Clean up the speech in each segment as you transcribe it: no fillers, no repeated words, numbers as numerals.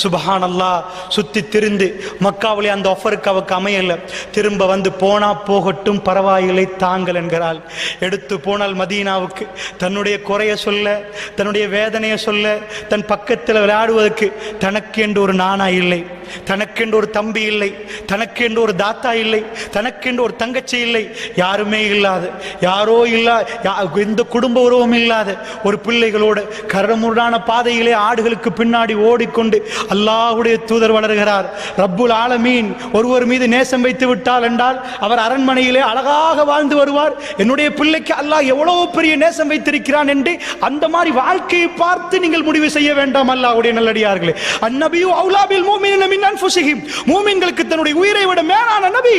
சுபஹானல்லாஹ். சுத்தி திரிந்து மக்காவிலே அந்த ஆஃபருக்கு அவருக்கு அமையல. திரும்ப வந்து போனா போகட்டும் பரவாயில்லை தாங்கள் என்கிறாள். எடுத்து போனால் மதீனாவுக்கு தன்னுடைய குறைய சொல்ல, தன்னுடைய வேதனையை சொல்ல, தன் பக்கத்தில் விளையாடுவதற்கு தனக்கு என்று ஒரு நானா இல்லை, தனக்கென்று ஒரு தம்பி இல்லை, தனக்கென்று ஒரு தாத்தா இல்லை, தனக்கென்று ஒரு தங்கச்சி இல்லை, யாருமே இல்லாத, யாரோ இல்லா, எந்த குடும்ப உறவும் இல்லாத ஒரு பிள்ளைகளோடு கரமுடான பாதையிலே ஆடுகளுக்கு பின்னாடி ஓடிக்கொண்டு அல்லாஹ்வுடைய தூதர் வளர்கிறார். ரப்புல் ஆலமீன் ஒருவர் மீது நேசம் வைத்து விட்டால் என்றால் அவர் அரண்மனையிலே அழகாக வாழ்ந்து வருவார். என்னுடைய பிள்ளைக்கு அல்லாஹ் எவ்வளவு பெரிய நேசம் வைத்திருக்கிறான் என்று அந்த மாதிரி வாழ்க்கையை பார்த்து நீங்கள் முடிவு செய்ய வேண்டாம். அல்லாஹ்வுடைய நல்லடியார்களே, அந்நபியு அவுலா பில் முஃமினீன மின் அன்ஃபுஸிஹிம், மூமின்களுக்கு தன்னுடைய உயிரை விட மேலான நபி.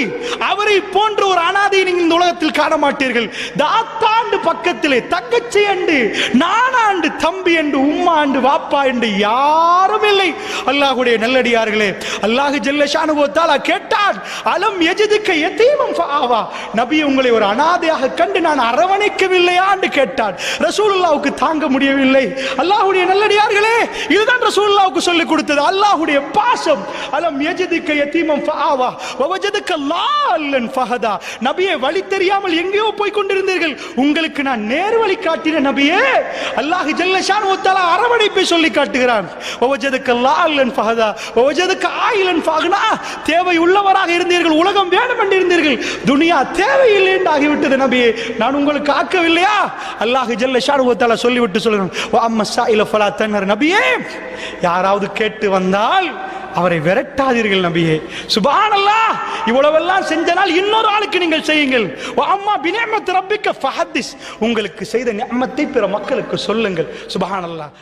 அவரை போன்ற ஒரு அனாதையை நீங்கள் இந்த உலகத்தில் காண மாட்டீர்கள். தாத்தாண்டு பக்கத்திலே தங்கச்சி என்று, நானாண்டு தம்பி என்று, உம்மா என்று, வாப்பா என்று யாரும் இல்லை. அல்லாஹ்வுடைய நல்லடியார்களே, அல்லாஹ் ஜல்ல ஷானுஹு வ தஆலா கேட்டான், அலம் யஜிதுக யதீமன் ஃபஆவா, நபி உங்களை ஒரு அனாதையாக கண்டு நான் அரவணைக்கவில்லையா என்று கேட்டான். ரசூலுல்லாஹ்வுக்கு தாங்க முடியவில்லை. அல்லாஹ்வுடைய நல்லடியார்களே, இதுதான் ரசூலுல்லாஹ்வுக்கு சொல்லிக் கொடுத்தது அல்லாஹ்வுடைய பாசம். அலம் யஜிதுக யதீமன் ஃபஆவா வவஜதுக லால்லன் ஃபஹதா, நபியே வழி தெரியாமல் எங்கேயோ போய் கொண்டிருந்தீர்கள், உங்களுக்கு நான் நேர் வழி காட்டின நபியே. அல்லாஹ் ஜல்ல ஷானுஹு வ தஆலா அரவணைப்பை சொல்லி காட்டுகிறான். வவஜதுக லால்லன் ஃபஹதா வவஜதுக ஆயிலன் ஃபஅக்னா, தேவை உள்ளவராக இருந்தீர்கள், உலகம் வேணும் என்று இருந்தீர்கள், துனியா தேவையில்லை என்று ஆகிவிட்டது நபியே, நான் உங்களுக்கு ஆக்கவில்லையா? அல்லாஹ் ஜல்ல ஷானுஹு வ தஆலா சொல்லிவிட்டு சொல்கிறான், வ அம்ம ஸாயில ஃபலா தன்ஹர், நபியே யாராவது கேட்டு வந்தால் அவரை விரட்டாதீர்கள் நபியே. சுப்ஹானல்லாஹ், இவ்வளவெல்லாம் செஞ்சனால் இன்னொரு ஆளுக்கு நீங்கள் செய்யுங்கள். வ அம்மா பினிஅமத்தி ரப்பிக்க ஃபஹத்திஸ், உங்களுக்கு செய்த நிஅமத்தை பிற மக்களுக்கு சொல்லுங்கள். சுப்ஹானல்லாஹ்.